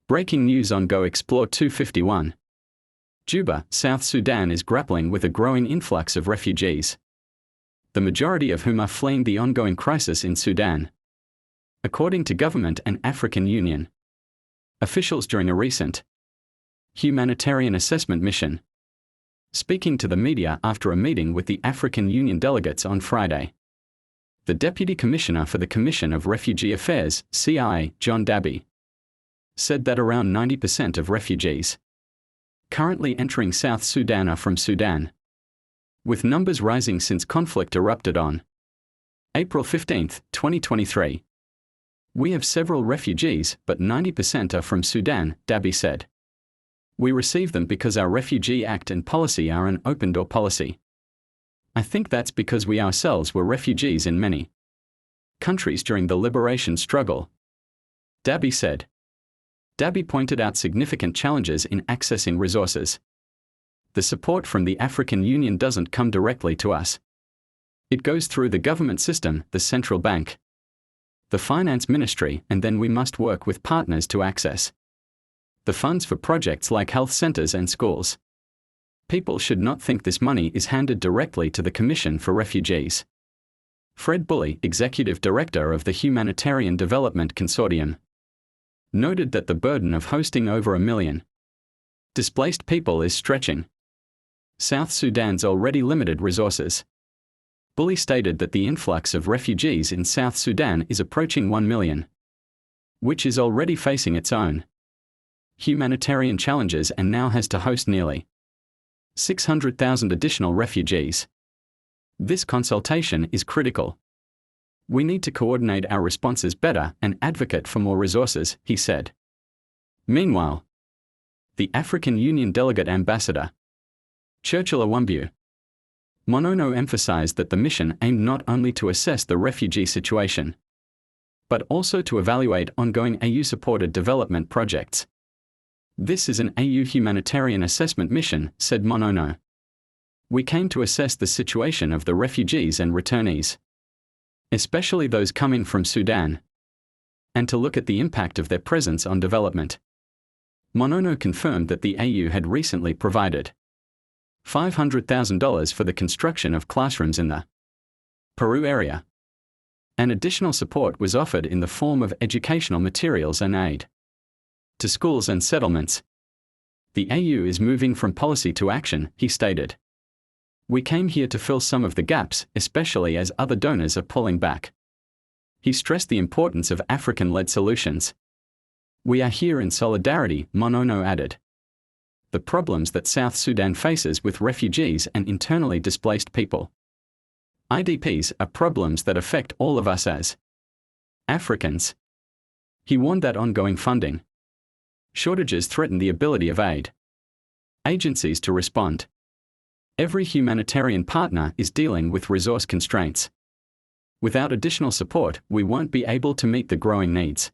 Breaking news on Go Explore 251. Juba, South Sudan is grappling with a growing influx of refugees, the majority of whom are fleeing the ongoing crisis in Sudan, according to government and African Union officials during a recent humanitarian assessment mission. Speaking to the media after a meeting with the African Union delegates on Friday, the Deputy Commissioner for the Commission of Refugee Affairs, CIA, John Dabby, said that around 90% of refugees currently entering South Sudan are from Sudan, with numbers rising since conflict erupted on April 15, 2023. We have several refugees, but 90% are from Sudan, Dabby said. We receive them because our Refugee Act and policy are an open-door policy. I think that's because we ourselves were refugees in many countries during the liberation struggle, Dabby said. Dabby pointed out significant challenges in accessing resources. The support from the African Union doesn't come directly to us. It goes through the government system, the central bank, the finance ministry, and then we must work with partners to access the funds for projects like health centers and schools. People should not think this money is handed directly to the Commission for Refugees. Fred Bully, Executive Director of the Humanitarian Development Consortium, noted that the burden of hosting over 1 million displaced people is stretching South Sudan's already limited resources. Bully stated that the influx of refugees in South Sudan is approaching 1 million, which is already facing its own humanitarian challenges and now has to host nearly 600,000 additional refugees. This consultation is critical. We need to coordinate our responses better and advocate for more resources, he said. Meanwhile, the African Union Delegate Ambassador, Churchill Awambu Monono emphasized that the mission aimed not only to assess the refugee situation, but also to evaluate ongoing AU-supported development projects. This is an AU humanitarian assessment mission, said Monono. We came to assess the situation of the refugees and returnees, especially those coming from Sudan, and to look at the impact of their presence on development. Monono confirmed that the AU had recently provided $500,000 for the construction of classrooms in the Peru area. An additional support was offered in the form of educational materials and aid to schools and settlements. The AU is moving from policy to action, he stated. We came here to fill some of the gaps, especially as other donors are pulling back. He stressed the importance of African-led solutions. We are here in solidarity, Monono added. The problems that South Sudan faces with refugees and internally displaced people, IDPs, are problems that affect all of us as Africans. He warned that ongoing funding shortages threaten the ability of aid agencies to respond. Every humanitarian partner is dealing with resource constraints. Without additional support, we won't be able to meet the growing needs.